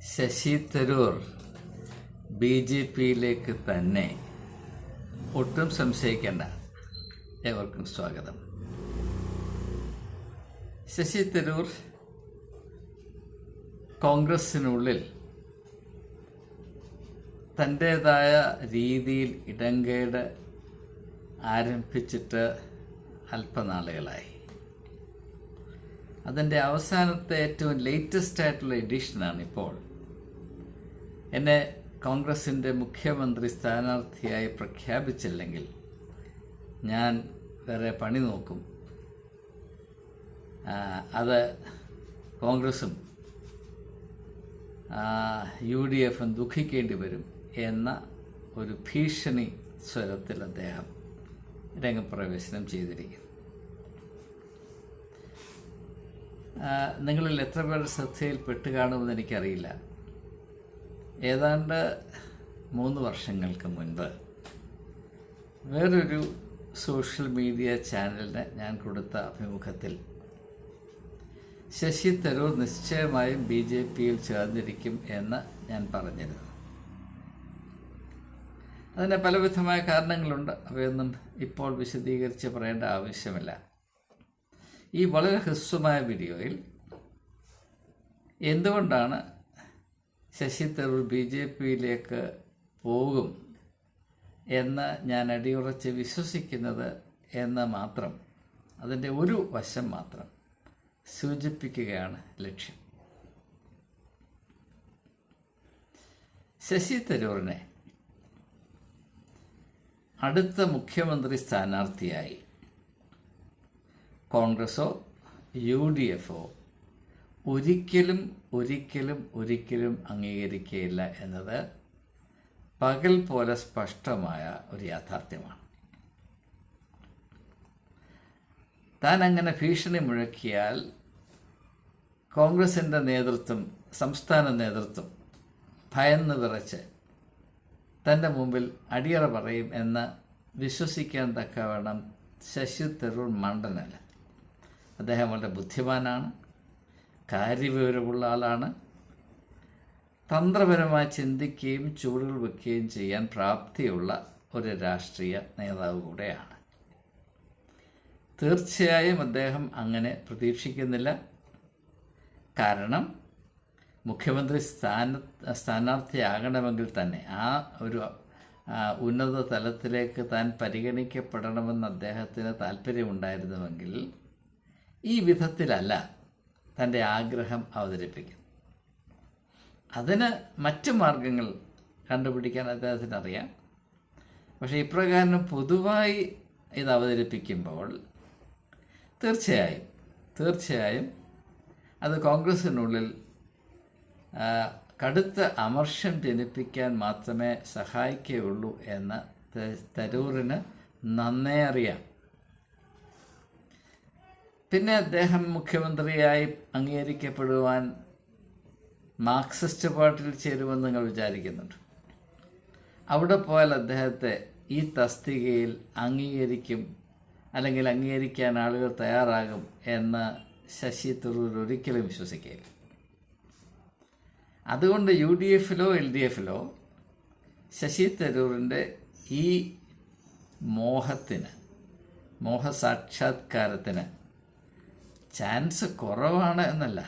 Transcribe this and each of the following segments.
ശശി തരൂർ BJPയിലേക്ക് തന്നെ, ഒട്ടും സംശയിക്കേണ്ട. ഏവർക്കും സ്വാഗതം. ശശി തരൂർ കോൺഗ്രസിനുള്ളിൽ തൻ്റേതായ രീതിയിൽ ഇടങ്കേട് ആരംഭിച്ചിട്ട് അല്പനാളുകളായി. അതിൻ്റെ അവസാനത്തെ ഏറ്റവും ലേറ്റസ്റ്റ് ആയിട്ടുള്ള എഡിഷനാണ് ഇപ്പോൾ എന്നെ കോൺഗ്രസിൻ്റെ മുഖ്യമന്ത്രി സ്ഥാനാർത്ഥിയായി പ്രഖ്യാപിച്ചില്ലെങ്കിൽ ഞാൻ വേറെ പണി നോക്കും, അത് കോൺഗ്രസും UDFും ദുഃഖിക്കേണ്ടി വരും എന്ന ഒരു ഭീഷണി സ്വരത്തിൽ അദ്ദേഹം രംഗപ്രവേശനം ചെയ്തിരിക്കുന്നു. നിങ്ങളിൽ എത്ര പേർ ശ്രദ്ധയിൽപ്പെട്ട് കാണുമെന്ന് എനിക്കറിയില്ല. ഏതാണ്ട് 3 വർഷങ്ങൾക്ക് മുൻപ് വേറൊരു സോഷ്യൽ മീഡിയ ചാനലിന് ഞാൻ കൊടുത്ത അഭിമുഖത്തിൽ ശശി തരൂർ നിശ്ചയമായും BJPയിൽ ചേർന്നിരിക്കും എന്ന് ഞാൻ പറഞ്ഞിരുന്നു. അതിന് പലവിധമായ കാരണങ്ങളുണ്ട്, അവയൊന്നും ഇപ്പോൾ വിശദീകരിച്ച് പറയേണ്ട ആവശ്യമില്ല. ഈ വളരെ ഹ്രസ്വമായ വീഡിയോയിൽ എന്തുകൊണ്ടാണ് ശശി തരൂർ BJPയിലേക്ക് പോകും എന്ന് ഞാൻ അടിയുറച്ച് വിശ്വസിക്കുന്നത് എന്ന് മാത്രം, അതിൻ്റെ ഒരു വശം മാത്രം സൂചിപ്പിക്കുകയാണ് ലക്ഷ്യം. ശശി തരൂരിനെ അടുത്ത മുഖ്യമന്ത്രി സ്ഥാനാർത്ഥിയായി കോൺഗ്രസോ UDFോ ഒരിക്കലും അംഗീകരിക്കുകയില്ല എന്നത് പകൽ പോലെ സ്പഷ്ടമായ ഒരു യാഥാർത്ഥ്യമാണ്. താൻ അങ്ങനെ ഭീഷണി മുഴക്കിയാൽ കോൺഗ്രസിൻ്റെ നേതൃത്വം, സംസ്ഥാന നേതൃത്വം ഭയന്ന് വിറച്ച് തൻ്റെ മുമ്പിൽ അടിയറ പറയും എന്ന് വിശ്വസിക്കാൻ തക്കവണ്ണം ശശി തരൂർ മണ്ടനല്ല. അദ്ദേഹം വളരെ ബുദ്ധിമാനാണ്, കാര്യവിവരമുള്ള ആളാണ്, തന്ത്രപരമായി ചിന്തിക്കുകയും ചുവടുകൾ വയ്ക്കുകയും ചെയ്യാൻ പ്രാപ്തിയുള്ള ഒരു രാഷ്ട്രീയ നേതാവ് കൂടെയാണ്. തീർച്ചയായും അദ്ദേഹം അങ്ങനെ പ്രതീക്ഷിക്കുന്നില്ല. കാരണം മുഖ്യമന്ത്രി സ്ഥാനാർത്ഥിയാകണമെങ്കിൽ തന്നെ ആ ഒരു ഉന്നത തലത്തിലേക്ക് താൻ പരിഗണിക്കപ്പെടണമെന്ന് അദ്ദേഹത്തിന് താല്പര്യമുണ്ടായിരുന്നുവെങ്കിൽ ഈ വിധത്തിലല്ല തൻ്റെ ആഗ്രഹം അവതരിപ്പിക്കും. അതിന് മറ്റു മാർഗങ്ങൾ കണ്ടുപിടിക്കാൻ അദ്ദേഹത്തിന് അറിയാം. പക്ഷേ ഇപ്രകാരം പൊതുവായി ഇത് അവതരിപ്പിക്കുമ്പോൾ തീർച്ചയായും അത് കോൺഗ്രസിനുള്ളിൽ കടുത്ത അമർഷം ജനിപ്പിക്കാൻ മാത്രമേ സഹായിക്കുകയുള്ളൂ എന്ന് തരൂരിന് നന്നേ അറിയാം. പിന്നെ അദ്ദേഹം മുഖ്യമന്ത്രിയായി അംഗീകരിക്കപ്പെടുവാൻ മാർക്സിസ്റ്റ് പാർട്ടിയിൽ ചേരുമെന്ന് നിങ്ങൾ വിചാരിക്കുന്നുണ്ട്. അവിടെ പോയാൽ അദ്ദേഹത്തെ ഈ തസ്തികയിൽ അംഗീകരിക്കും, അല്ലെങ്കിൽ അംഗീകരിക്കാൻ ആളുകൾ തയ്യാറാകും എന്ന് ശശി തരൂർ ഒരിക്കലും വിശ്വസിക്കുകയില്ല. അതുകൊണ്ട് UDFിലോ LDFിലോ ശശി തരൂരിൻ്റെ ഈ മോഹസാക്ഷാത്കാരത്തിന് ചാൻസ് കുറവാണ് എന്നല്ല,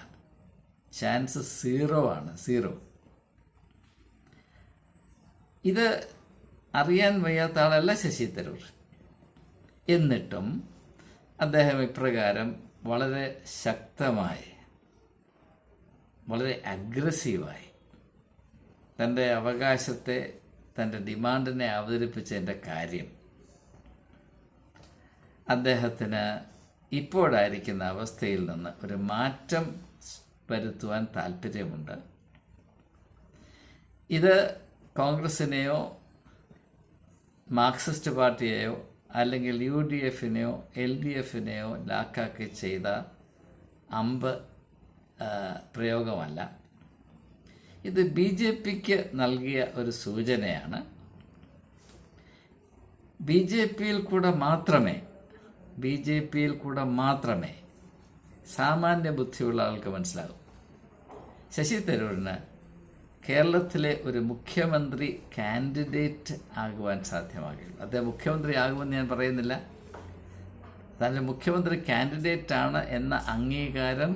ചാൻസ് 0 ആണ്. ഇത് അറിയാൻ വയ്യാത്ത ആളല്ല ശശി തരൂർ. എന്നിട്ടും അദ്ദേഹം ഇപ്രകാരം വളരെ ശക്തമായി, വളരെ അഗ്രസീവായി തൻ്റെ അവകാശത്തെ, തൻ്റെ ഡിമാൻഡിനെ അവതരിപ്പിച്ചതിൻ്റെ കാര്യം അദ്ദേഹത്തിന് ഇപ്പോഴായിരിക്കുന്ന അവസ്ഥയിൽ നിന്ന് ഒരു മാറ്റം വരുത്തുവാൻ താല്പര്യമുണ്ട്. ഇത് കോൺഗ്രസിനെയോ മാർക്സിസ്റ്റ് പാർട്ടിയെയോ അല്ലെങ്കിൽ UDFിനെയോ LDFിനെയോ ലാക്കാക്കി ചെയ്ത അമ്പ് പ്രയോഗമല്ല. ഇത് BJPക്ക് നൽകിയ ഒരു സൂചനയാണ്. BJPയിൽ കൂടെ മാത്രമേ സാമാന്യ ബുദ്ധിയുള്ള ആൾക്ക് മനസ്സിലാകും. ശശി തരൂരിന് കേരളത്തിലെ ഒരു മുഖ്യമന്ത്രി കാൻഡിഡേറ്റ് ആകുവാൻ സാധ്യമാകുകയുള്ളൂ. അദ്ദേഹം മുഖ്യമന്ത്രി ആകുമെന്ന് ഞാൻ പറയുന്നില്ല. തന്നെ മുഖ്യമന്ത്രി കാൻഡിഡേറ്റാണ് എന്ന അംഗീകാരം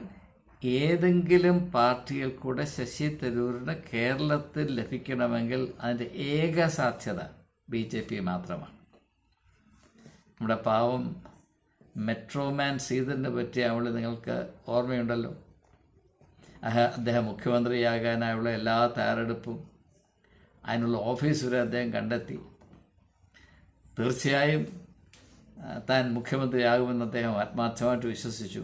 ഏതെങ്കിലും പാർട്ടിയിൽ കൂടെ ശശി തരൂരിന് കേരളത്തിൽ ലഭിക്കണമെങ്കിൽ അതിൻ്റെ ഏക സാധ്യത BJP മാത്രമാണ്. നമ്മുടെ പാവം മെട്രോമാൻ ശ്രീധരനെ പറ്റി അവൾ നിങ്ങൾക്ക് ഓർമ്മയുണ്ടല്ലോ. അദ്ദേഹം മുഖ്യമന്ത്രിയാകാനായുള്ള എല്ലാ തയ്യാറെടുപ്പും അതിനുള്ള ഓഫീസ് വരെ അദ്ദേഹം കണ്ടെത്തി. തീർച്ചയായും താൻ മുഖ്യമന്ത്രിയാകുമെന്ന് അദ്ദേഹം ആത്മാർത്ഥമായിട്ട് വിശ്വസിച്ചു.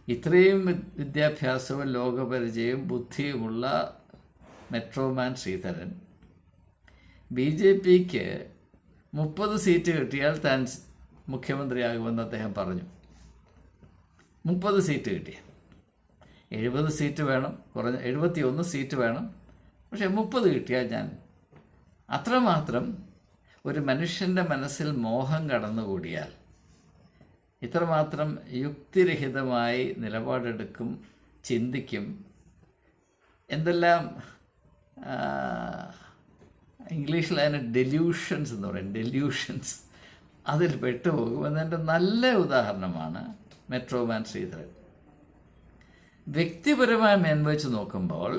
ഇത്രയും വിദ്യാഭ്യാസവും ലോകപരിചയവും ബുദ്ധിയുമുള്ള മെട്രോമാൻ ശ്രീധരൻ BJPക്ക് 30 സീറ്റ് കിട്ടിയാൽ താൻ മുഖ്യമന്ത്രിയാകുമെന്ന് അദ്ദേഹം പറഞ്ഞു. 30 സീറ്റ് കിട്ടിയാൽ 70 സീറ്റ് വേണം, കുറഞ്ഞ 71 സീറ്റ് വേണം, പക്ഷേ 30 കിട്ടിയാൽ ഞാൻ. അത്രമാത്രം ഒരു മനുഷ്യൻ്റെ മനസ്സിൽ മോഹം കടന്നുകൂടിയാൽ ഇത്രമാത്രം യുക്തിരഹിതമായി നിലപാടെടുക്കും, ചിന്തിക്കും, എന്തെല്ലാം ഇംഗ്ലീഷിൽ അതിന് ഡെല്യൂഷൻസ് എന്ന് പറയും, ഡെല്യൂഷൻസ്, അതിൽ പെട്ടുപോകുമെന്നതിൻ്റെ നല്ല ഉദാഹരണമാണ് മെട്രോമാൻ ശ്രീധരൻ. വ്യക്തിപരമായ മേന്മ വെച്ച് നോക്കുമ്പോൾ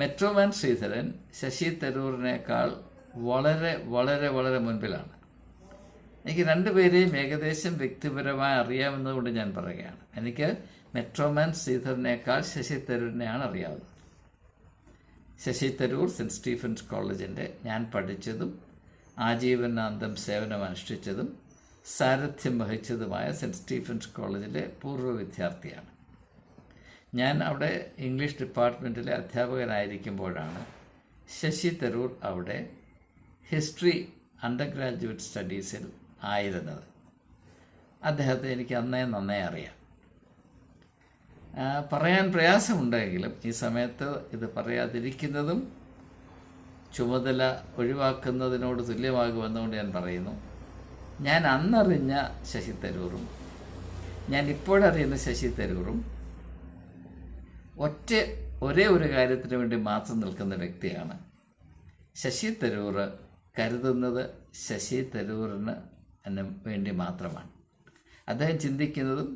മെട്രോമാൻ ശ്രീധരൻ ശശി തരൂരിനേക്കാൾ വളരെ വളരെ വളരെ മുൻപിലാണ്. എനിക്ക് രണ്ടുപേരെയും ഏകദേശം വ്യക്തിപരമായി അറിയാമെന്നതുകൊണ്ട് ഞാൻ പറയുകയാണ്. എനിക്ക് മെട്രോമാൻ ശ്രീധരനേക്കാൾ ശശി തരൂരിനെയാണ് അറിയാവുന്നത്. ശശി തരൂർ സെൻറ്റ് സ്റ്റീഫൻസ് കോളേജിൻ്റെ ഞാൻ പഠിച്ചതും ആജീവനാന്തം സേവനമനുഷ്ഠിച്ചതും സാരഥ്യം വഹിച്ചതുമായ സെൻറ്റ് സ്റ്റീഫൻസ് കോളേജിലെ പൂർവ്വ വിദ്യാർത്ഥിയാണ്. ഞാൻ അവിടെ ഇംഗ്ലീഷ് ഡിപ്പാർട്ട്മെൻറ്റിലെ അധ്യാപകനായിരിക്കുമ്പോഴാണ് ശശി തരൂർ അവിടെ ഹിസ്റ്ററി അണ്ടർ ഗ്രാജുവേറ്റ് സ്റ്റഡീസിൽ ആയിരുന്നത്. അദ്ദേഹത്തെ എനിക്ക് നന്നേ അറിയാം. പറയാൻ പ്രയാസമുണ്ടെങ്കിലും ഈ സമയത്ത് ഇത് പറയാതിരിക്കുന്നതും ചുമതല ഒഴിവാക്കുന്നതിനോട് തുല്യമാകുമെന്നുകൊണ്ട് ഞാൻ പറയുന്നു. ഞാൻ അന്നറിഞ്ഞ ശശി തരൂറും ഞാൻ ഇപ്പോഴറിയുന്ന ശശി തരൂറും ഒരേ ഒരു കാര്യത്തിന് വേണ്ടി മാത്രം നിൽക്കുന്ന വ്യക്തിയാണ്. ശശി തരൂർ കരുതുന്നത് ശശി തരൂരിന് വേണ്ടി മാത്രമാണ്. അദ്ദേഹം ചിന്തിക്കുന്നതും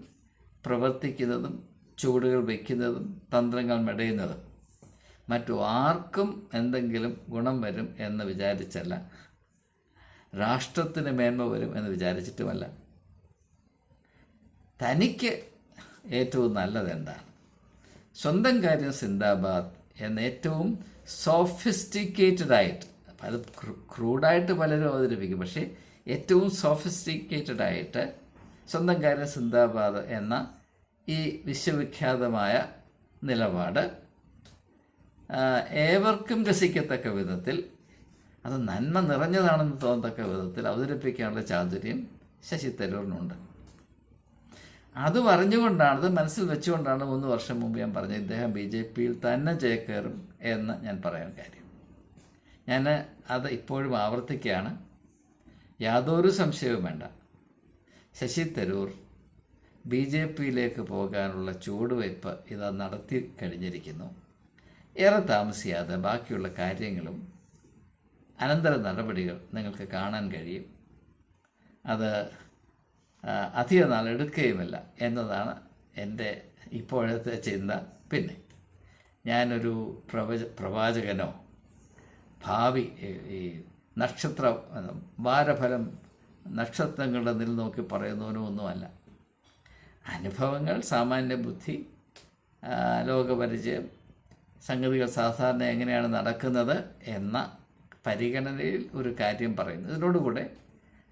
പ്രവർത്തിക്കുന്നതും ചുവടുകൾ വയ്ക്കുന്നതും തന്ത്രങ്ങൾ മെടയുന്നതും മറ്റു ആർക്കും എന്തെങ്കിലും ഗുണം വരും എന്ന് വിചാരിച്ചല്ല, രാഷ്ട്രത്തിന് മേന്മ വരും എന്ന് വിചാരിച്ചിട്ടുമല്ല. തനിക്ക് ഏറ്റവും നല്ലതെന്താണ്, സ്വന്തം കാര്യം സിന്ദാബാദ് എന്ന ഏറ്റവും സോഫിസ്റ്റിക്കേറ്റഡായിട്ട്, അത് ക്രൂഡായിട്ട് പലരും അവതരിപ്പിക്കും, പക്ഷേ ഏറ്റവും സോഫിസ്റ്റിക്കേറ്റഡായിട്ട് സ്വന്തം കാര്യം സിന്ദാബാദ് എന്ന ഈ വിശ്വവിഖ്യാതമായ നിലപാട് ഏവർക്കും രസിക്കത്തക്ക വിധത്തിൽ, അത് നന്മ നിറഞ്ഞതാണെന്ന് തോന്നത്തക്ക വിധത്തിൽ അവതരിപ്പിക്കാനുള്ള ചാതുര്യം ശശി തരൂരിനുണ്ട്. അത് പറഞ്ഞുകൊണ്ടാണ്, അത് മനസ്സിൽ വെച്ചുകൊണ്ടാണ് 3 വർഷം മുമ്പ് ഞാൻ പറഞ്ഞത് ഇദ്ദേഹം BJPയിൽ തന്നെ ചേക്കേറും എന്ന് ഞാൻ പറയാൻ കാര്യം. ഞാൻ അത് ഇപ്പോഴും ആവർത്തിക്കുകയാണ്. യാതൊരു സംശയവും വേണ്ട, ശശി തരൂർ BJPയിലേക്ക് പോകാനുള്ള ചുവടുവയ്പ് ഇത് നടത്തി കഴിഞ്ഞിരിക്കുന്നു. ഏറെ താമസിയാതെ ബാക്കിയുള്ള കാര്യങ്ങളും അനന്തര നടപടികൾ നിങ്ങൾക്ക് കാണാൻ കഴിയും. അത് അധിക നാൾ എടുക്കുകയുമില്ല എന്നതാണ് എൻ്റെ ഇപ്പോഴത്തെ ചിന്ത. പിന്നെ ഞാനൊരു പ്രവാചകനോ ഭാവി ഈ വാരഫലം നക്ഷത്രങ്ങളുടെ നിൽ നോക്കി പറയുന്നവനോ ഒന്നുമല്ല. അനുഭവങ്ങൾ, സാമാന്യ ബുദ്ധി, ലോകപരിചയം, സംഗതികൾ സാധാരണ എങ്ങനെയാണ് നടക്കുന്നത് എന്ന പരിഗണനയിൽ ഒരു കാര്യം പറയുന്നു. ഇതിനോടുകൂടെ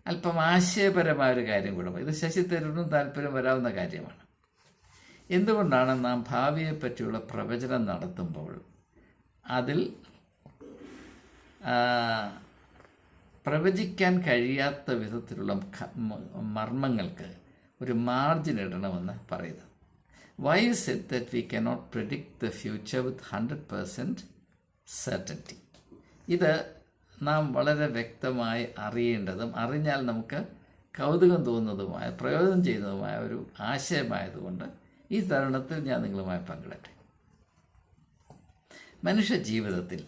അല്പം ആശയപരമായൊരു കാര്യം കൂടെ, ഇത് ശശി തരൂരിനും താല്പര്യം വരാവുന്ന കാര്യമാണ്. എന്തുകൊണ്ടാണ് നാം ഭാവിയെപ്പറ്റിയുള്ള പ്രവചനം നടത്തുമ്പോൾ അതിൽ പ്രവചിക്കാൻ കഴിയാത്ത വിധത്തിലുള്ള മർമ്മങ്ങൾക്ക് ഒരു മാർജിൻ ഇടണമെന്ന് പറയുന്നത്? Why is it that we cannot predict the future with 100% certainty? ഇത് നാം വളരെ വ്യക്തമായി അറിയേണ്ടതും അറിഞ്ഞാൽ നമുക്ക് കൗതുകം തോന്നുന്നതുമായ, പ്രയോജനം ചെയ്യുന്നതുമായ ഒരു ആശയമായതുകൊണ്ട് ഈ തരുണത്തിൽ ഞാൻ നിങ്ങളുമായി പങ്കിടട്ടെ. മനുഷ്യ ജീവിതത്തിൽ,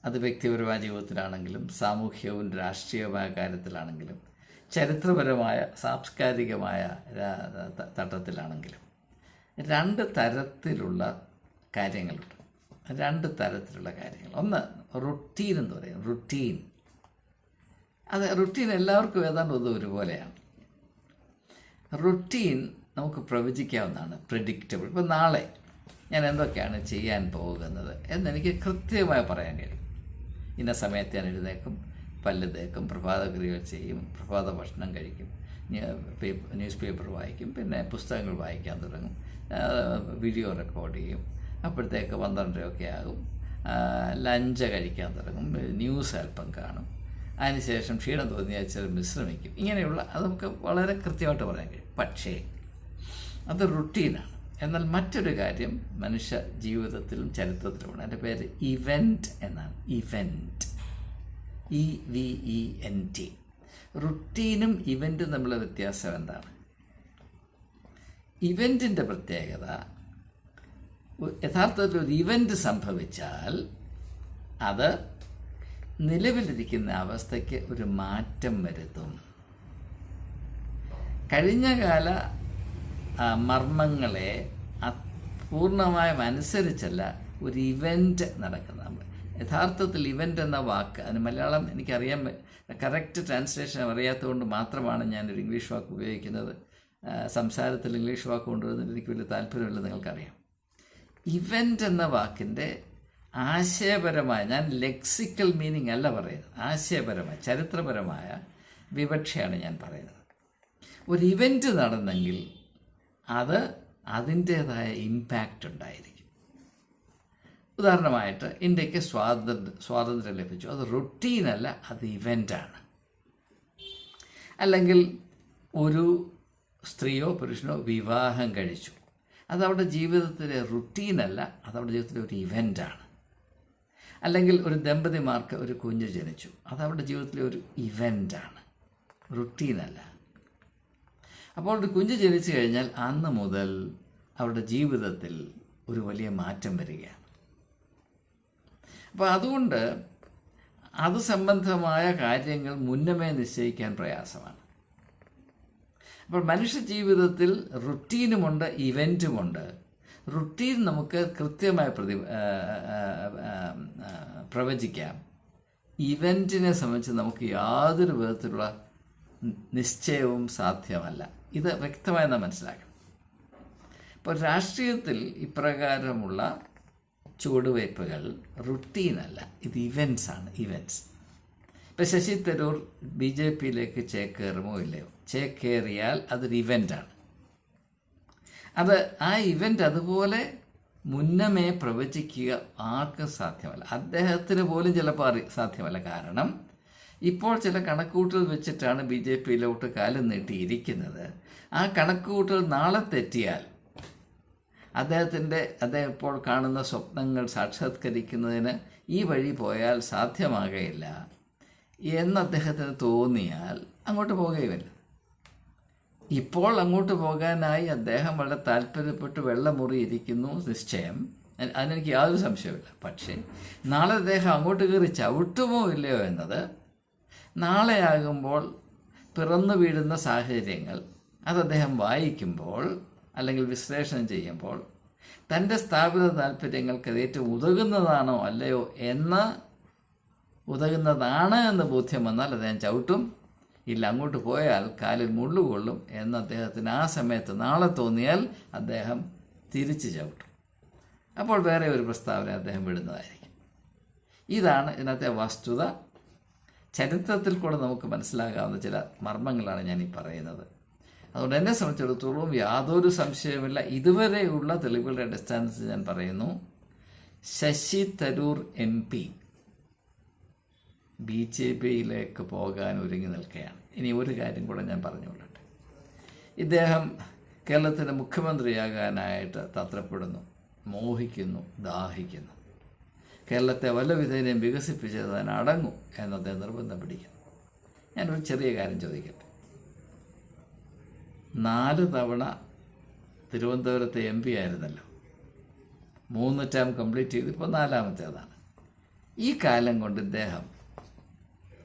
അത് വ്യക്തിപരമായ ജീവിതത്തിലാണെങ്കിലും സാമൂഹ്യവും രാഷ്ട്രീയമായ കാര്യത്തിലാണെങ്കിലും ചരിത്രപരമായ സാംസ്കാരികമായ തട്ടത്തിലാണെങ്കിലും രണ്ട് തരത്തിലുള്ള കാര്യങ്ങളുണ്ട്. ഒന്ന് റുട്ടീൻ എന്ന് പറയും. റുട്ടീൻ എല്ലാവർക്കും ഏതാണ്ട് ഒരുപോലെയാണ്. റുട്ടീൻ നമുക്ക് പ്രവചിക്കാവുന്നതാണ്, പ്രെഡിക്റ്റബിൾ. ഇപ്പോൾ നാളെ ഞാൻ എന്തൊക്കെയാണ് ചെയ്യാൻ പോകുന്നത് എന്നെനിക്ക് കൃത്യമായി പറയാൻ കഴിയും. ഇന്ന സമയത്ത് ഞാൻ എഴുന്നേക്കും, പല്ല് തേക്കും, പ്രഭാതക്രിയകൾ ചെയ്യും, പ്രഭാത ഭക്ഷണം കഴിക്കും, ന്യൂസ് പേപ്പർ വായിക്കും, പിന്നെ പുസ്തകങ്ങൾ വായിക്കാൻ തുടങ്ങും, വീഡിയോ റെക്കോർഡ് ചെയ്യും, അപ്പോഴത്തേക്ക് 12 ആകും, ലഞ്ച് കഴിക്കാൻ തുടങ്ങും, ന്യൂസ് അല്പം കാണും, അതിനുശേഷം ക്ഷീണം തോന്നിയാൽ ചില വിശ്രമിക്കും. ഇങ്ങനെയുള്ള അത് നമുക്ക് വളരെ കൃത്യമായിട്ട് പറയാൻ കഴിയും. പക്ഷേ അത് റുട്ടീനാണ്. എന്നാൽ മറ്റൊരു കാര്യം മനുഷ്യ ജീവിതത്തിലും ചരിത്രത്തിലുമാണ്. എൻ്റെ പേര് ഇവൻറ്റ് എന്നാണ്. Event, EVENT. റുട്ടീനും ഇവൻറ്റും തമ്മിലുള്ള വ്യത്യാസം എന്താണ്? ഇവൻറ്റിൻ്റെ പ്രത്യേകത, യഥാർത്ഥത്തിൽ ഒരു ഇവൻറ്റ് സംഭവിച്ചാൽ അത് നിലവിലിരിക്കുന്ന അവസ്ഥയ്ക്ക് ഒരു മാറ്റം വരുത്തും. കഴിഞ്ഞകാല മർമ്മങ്ങളെ പൂർണ്ണമായും അനുസരിച്ചല്ല ഒരു ഇവൻ്റ് നടക്കുന്നത്. യഥാർത്ഥത്തിൽ ഇവൻ്റ് എന്ന വാക്ക്, അതിന് മലയാളം എനിക്കറിയാൻ കറക്റ്റ് ട്രാൻസ്ലേഷൻ അറിയാത്തതുകൊണ്ട് മാത്രമാണ് ഞാനൊരു ഇംഗ്ലീഷ് വാക്ക് ഉപയോഗിക്കുന്നത്. സംസാരത്തിൽ ഇംഗ്ലീഷ് വാക്ക് കൊണ്ടുവരുന്നതിൽ എനിക്ക് വലിയ താല്പര്യമില്ലെന്ന് നിങ്ങൾക്കറിയാം. ഇവൻ്റ് എന്ന വാക്കിൻ്റെ ആശയപരമായ, ഞാൻ ലെക്സിക്കൽ മീനിങ് അല്ല പറയുന്നത്, ആശയപരമായ ചരിത്രപരമായ വിവക്ഷയാണ് ഞാൻ പറയുന്നത്. ഒരു ഇവൻ്റ് നടന്നെങ്കിൽ അത് അതിൻ്റേതായ ഇമ്പാക്റ്റ് ഉണ്ടായിരിക്കും. ഉദാഹരണമായിട്ട് ഇന്ത്യക്ക് സ്വാതന്ത്ര്യം ലഭിച്ചു, അത് റുട്ടീനല്ല, അത് ഇവൻ്റാണ്. അല്ലെങ്കിൽ ഒരു സ്ത്രീയോ പുരുഷനോ വിവാഹം കഴിച്ചു, അതവരുടെ ജീവിതത്തിലെ റുട്ടീനല്ല, അതവരുടെ ജീവിതത്തിലെ ഒരു ഇവൻ്റാണ്. അല്ലെങ്കിൽ ഒരു ദമ്പതിമാർക്ക് ഒരു കുഞ്ഞ് ജനിച്ചു, അതവരുടെ ജീവിതത്തിലെ ഒരു ഇവൻ്റാണ്, റുട്ടീനല്ല. അപ്പോൾ ഒരു കുഞ്ഞ് ജനിച്ചു കഴിഞ്ഞാൽ അന്ന് മുതൽ അവരുടെ ജീവിതത്തിൽ ഒരു വലിയ മാറ്റം വരികയാണ്. അപ്പോൾ അതുകൊണ്ട് അത് സംബന്ധമായ കാര്യങ്ങൾ മുന്നമേ നിശ്ചയിക്കാൻ പ്രയാസമാണ്. അപ്പോൾ മനുഷ്യ ജീവിതത്തിൽ റുട്ടീനുമുണ്ട്, ഇവൻറ്റുമുണ്ട്. റുട്ടീൻ നമുക്ക് കൃത്യമായി പ്രവചിക്കാം. ഇവൻറ്റിനെ സംബന്ധിച്ച് നമുക്ക് യാതൊരു വിധത്തിലുള്ള നിശ്ചയവും സാധ്യമല്ല. ഇത് വ്യക്തമായി നാം മനസ്സിലാക്കണം. ഇപ്പോൾ രാഷ്ട്രീയത്തിൽ ഇപ്രകാരമുള്ള ചുവടുവയ്പ്പുകൾ റുട്ടീനല്ല, ഇത് ഇവൻറ്റ്സാണ്. ഇവൻറ്റ്സ്. ഇപ്പോൾ ശശി തരൂർ BJPയിലേക്ക് ചേക്കേറുമോ ഇല്ലയോ? ചേക്കേറിയാൽ അതൊരു ഇവൻ്റാണ്. അത് ആ ഇവൻ്റ് അതുപോലെ മുന്നമേ പ്രവചിക്കുക ആർക്കും സാധ്യമല്ല. അദ്ദേഹത്തിന് പോലും ചിലപ്പോൾ സാധ്യമല്ല. കാരണം ഇപ്പോൾ ചില കണക്കുകൂട്ടൽ വെച്ചിട്ടാണ് BJPയിലോട്ട് കാലം നീട്ടിയിരിക്കുന്നത്. ആ കണക്കുകൂട്ടൽ നാളെ തെറ്റിയാൽ അദ്ദേഹം ഇപ്പോൾ കാണുന്ന സ്വപ്നങ്ങൾ സാക്ഷാത്കരിക്കുന്നതിന് ഈ വഴി പോയാൽ സാധ്യമാകുകയില്ല എന്ന് അദ്ദേഹത്തിന് തോന്നിയാൽ അങ്ങോട്ട് പോകുകയുമില്ല. ഇപ്പോൾ അങ്ങോട്ട് പോകാനായി അദ്ദേഹം വളരെ താല്പര്യപ്പെട്ട് വെള്ളമുറിയിരിക്കുന്നു, നിശ്ചയം, അതിനെനിക്ക് യാതൊരു സംശയമില്ല. പക്ഷേ നാളെ അദ്ദേഹം അങ്ങോട്ട് കയറി ചവിട്ടുമോ ഇല്ലയോ എന്നത് നാളെയാകുമ്പോൾ പിറന്നു വീഴുന്ന സാഹചര്യങ്ങൾ അത് അദ്ദേഹം വായിക്കുമ്പോൾ അല്ലെങ്കിൽ വിശ്ലേഷണം ചെയ്യുമ്പോൾ തൻ്റെ സ്ഥാപിത താല്പര്യങ്ങൾക്ക് അത് ഏറ്റവും ഉതകുന്നതാണോ അല്ലയോ ഉതകുന്നതാണ് എന്ന് ബോധ്യം വന്നാൽ അദ്ദേഹം ചവിട്ടും. ഇല്ല, അങ്ങോട്ട് പോയാൽ കാലിൽ മുള്ളുകൊള്ളും എന്ന് അദ്ദേഹത്തിന് ആ സമയത്ത് നാളെ തോന്നിയാൽ അദ്ദേഹം തിരിച്ച് ചവിട്ടും. അപ്പോൾ വേറെ ഒരു പ്രസ്താവന അദ്ദേഹം വിടുന്നതായിരിക്കും. ഇതാണ് ഇതിനകത്തെ വസ്തുത. ചരിത്രത്തിൽ കൂടെ നമുക്ക് മനസ്സിലാകാവുന്ന ചില മർമ്മങ്ങളാണ് ഞാനീ പറയുന്നത്. അതുകൊണ്ട് എന്നെ സംബന്ധിച്ചിടത്തോളം യാതൊരു സംശയവുമില്ല, ഇതുവരെയുള്ള തെളിവുകളുടെ അടിസ്ഥാനത്തിൽ ഞാൻ പറയുന്നു, ശശി തരൂർ MP BJPയിലേക്ക് പോകാൻ ഒരുങ്ങി നിൽക്കുകയാണ്. ഇനി ഒരു കാര്യം കൂടെ ഞാൻ പറഞ്ഞുകൊള്ളട്ടെ. ഇദ്ദേഹം കേരളത്തിൻ്റെ മുഖ്യമന്ത്രിയാകാനായിട്ട് തത്രപ്പെടുന്നു, മോഹിക്കുന്നു, ദാഹിക്കുന്നു. കേരളത്തെ വല്ല വിധേനയും വികസിപ്പിച്ചത് തന്നെ അടങ്ങും എന്നത് നിർബന്ധം പിടിക്കുന്നു. ഞാനൊരു ചെറിയ കാര്യം ചോദിക്കട്ടെ. 4 തവണ തിരുവനന്തപുരത്തെ MP ആയിരുന്നല്ലോ. 3 ടേം കംപ്ലീറ്റ് ചെയ്ത് ഇപ്പോൾ 4ാമത്തേതാണ്. ഈ കാലം കൊണ്ട് ഇദ്ദേഹം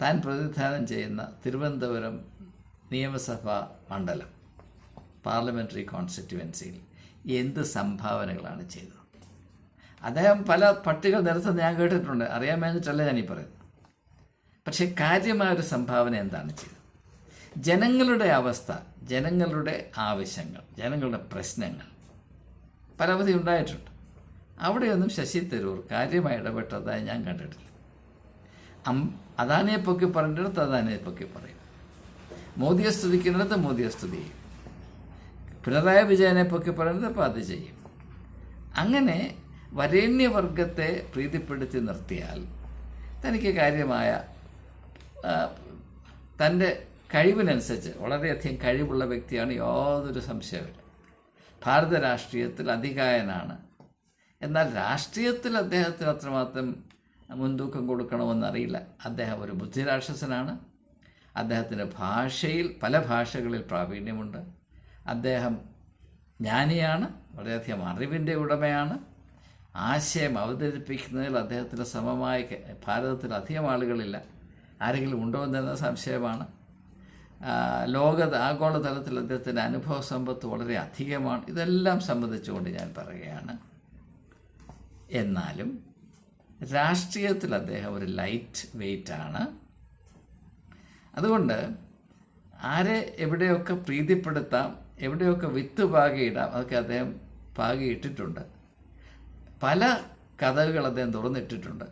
താൻ പ്രതിനിധാനം ചെയ്യുന്ന തിരുവനന്തപുരം നിയമസഭാ മണ്ഡലം പാർലമെൻ്ററി കോൺസ്റ്റിറ്റ്യുവൻസിയിൽ എന്ത് സംഭാവനകളാണ് ചെയ്തത്? അദ്ദേഹം പല പട്ടികൾ നിരത്തുന്നത് ഞാൻ കേട്ടിട്ടുണ്ട്, അറിയാൻ വേണ്ടിയിട്ടല്ല ഞാനീ പറയുന്നത്. പക്ഷേ കാര്യമായൊരു സംഭാവന എന്താണ് ചെയ്തത്? ജനങ്ങളുടെ അവസ്ഥ, ജനങ്ങളുടെ ആവശ്യങ്ങൾ, ജനങ്ങളുടെ പ്രശ്നങ്ങൾ പരവധി ഉണ്ടായിട്ടുണ്ട്. അവിടെയൊന്നും ശശി തരൂർ കാര്യമായി ഇടപെട്ടതായി ഞാൻ കണ്ടിട്ടില്ല. അദാനിയെ പൊക്കി പറയേണ്ടിടത്ത് അദാനിയെ പൊക്കി പറയും, മോദിയെ സ്തുതിക്കുന്നിടത്ത് മോദിയെ സ്തുതി ചെയ്യും, പിണറായി വിജയനെ പൊക്കി പറയുന്നത് അപ്പോൾ അത് ചെയ്യും. അങ്ങനെ വരേണ്യവർഗത്തെ പ്രീതിപ്പെടുത്തി നിർത്തിയാൽ തനിക്ക് കാര്യമായ തൻ്റെ കഴിവിനനുസരിച്ച് വളരെയധികം കഴിവുള്ള വ്യക്തിയാണ്, യാതൊരു സംശയമില്ല. ഭാരത രാഷ്ട്രീയത്തിൽ അതികായനാണ്. എന്നാൽ രാഷ്ട്രീയത്തിൽ അദ്ദേഹത്തിന് അത്രമാത്രം മുൻതൂക്കം കൊടുക്കണമെന്നറിയില്ല. അദ്ദേഹം ഒരു ബുദ്ധിരാക്ഷസനാണ്. അദ്ദേഹത്തിൻ്റെ ഭാഷയിൽ പല ഭാഷകളിൽ പ്രാവീണ്യമുണ്ട്. അദ്ദേഹം ജ്ഞാനിയാണ്, വളരെയധികം അറിവിൻ്റെ ഉടമയാണ്. ആശയം അവതരിപ്പിക്കുന്നതിൽ അദ്ദേഹത്തിന് സമമായി ഭാരതത്തിൽ അധികം ആളുകളില്ല. ആരെങ്കിലും ഉണ്ടോ എന്ന സംശയമാണ്. ആഗോളതലത്തിൽ അദ്ദേഹത്തിൻ്റെ അനുഭവ സമ്പത്ത് വളരെ അധികമാണ്. ഇതെല്ലാം സംബന്ധിച്ചുകൊണ്ട് ഞാൻ പറയുകയാണ്. എന്നാലും രാഷ്ട്രീയത്തിൽ അദ്ദേഹം ഒരു ലൈറ്റ് വെയ്റ്റാണ്. അതുകൊണ്ട് ആരെ എവിടെയൊക്കെ പ്രീതിപ്പെടുത്താം, എവിടെയൊക്കെ വിത്ത് പാകിയിടാം, അതൊക്കെ അദ്ദേഹം പാകിയിട്ടിട്ടുണ്ട്. പല കഥകൾ അദ്ദേഹം തുറന്നിട്ടിട്ടുണ്ട്.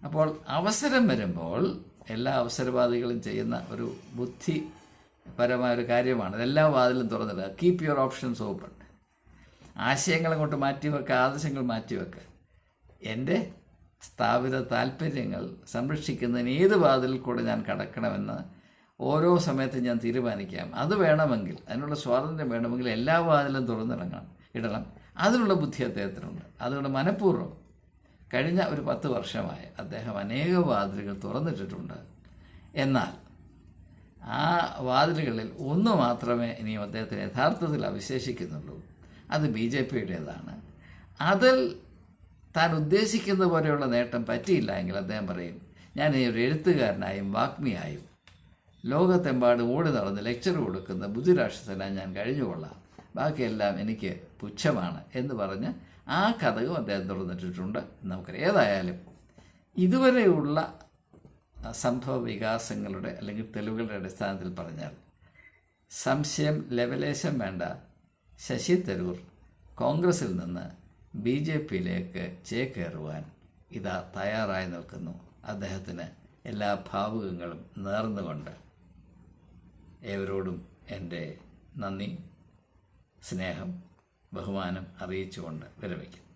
അപ്പോൾ അവസരം വരുമ്പോൾ എല്ലാ അവസരവാദികളും ചെയ്യുന്ന ഒരു ബുദ്ധിപരമായൊരു കാര്യമാണ്. എല്ലാ വാതിലും തുറന്നിടുക. Keep your options open. ആശയങ്ങളങ്ങോട്ട് മാറ്റിവെക്കുക, ആദർശങ്ങൾ മാറ്റിവെക്കുക. എൻ്റെ സ്ഥാപിത താല്പര്യങ്ങൾ സംരക്ഷിക്കുന്നതിന് ഏത് വാതിലിൽ കൂടെ ഞാൻ കടക്കണമെന്ന് ഓരോ സമയത്തും ഞാൻ തീരുമാനിക്കാം. അത് വേണമെങ്കിൽ, അതിനുള്ള സ്വാതന്ത്ര്യം വേണമെങ്കിൽ എല്ലാ വാതിലും ഇടണം. അതിനുള്ള ബുദ്ധി അദ്ദേഹത്തിനുണ്ട്. അതുകൊണ്ട് മനഃപൂർവ്വം കഴിഞ്ഞ ഒരു 10 വർഷമായി അദ്ദേഹം അനേക വാതിലുകൾ തുറന്നിട്ടിട്ടുണ്ട്. എന്നാൽ ആ വാതിലുകളിൽ ഒന്ന് മാത്രമേ ഇനിയും അദ്ദേഹത്തിന് യഥാർത്ഥത്തിൽ അവശേഷിക്കുന്നുള്ളൂ. അത് BJPയുടേതാണ്. അതിൽ താൻ ഉദ്ദേശിക്കുന്ന പോലെയുള്ള നേട്ടം പറ്റിയില്ല എങ്കിൽ അദ്ദേഹം പറയും, ഞാൻ ഒരു എഴുത്തുകാരനായും വാഗ്മിയായും ലോകത്തെമ്പാടും ഓടി നടന്ന് ലെക്ചർ കൊടുക്കുന്ന ബുദ്ധിരാക്ഷസനായി ഞാൻ കഴിഞ്ഞുകൊള്ളാം, ബാക്കിയെല്ലാം എനിക്ക് പുച്ഛമാണ് എന്ന് പറഞ്ഞ് ആ കഥകളും അദ്ദേഹം തുറന്നിട്ടിട്ടുണ്ട്. നമുക്കറിയാം. ഏതായാലും ഇതുവരെയുള്ള സംഭവ വികാസങ്ങളുടെ അല്ലെങ്കിൽ തെളിവുകളുടെ അടിസ്ഥാനത്തിൽ പറഞ്ഞാൽ സംശയം ലെവലേശം വേണ്ട, ശശി തരൂർ കോൺഗ്രസിൽ നിന്ന് BJPയിലേക്ക് ചേക്കേറുവാൻ ഇതാ തയ്യാറായി നിൽക്കുന്നു. അദ്ദേഹത്തിന് എല്ലാ ഭാവുകങ്ങളും നേർന്നുകൊണ്ട് ഏവരോടും എൻ്റെ നന്ദി, സ്നേഹം, ബഹുമാനം അറിയിച്ചുകൊണ്ട് വിരമിക്കുന്നു.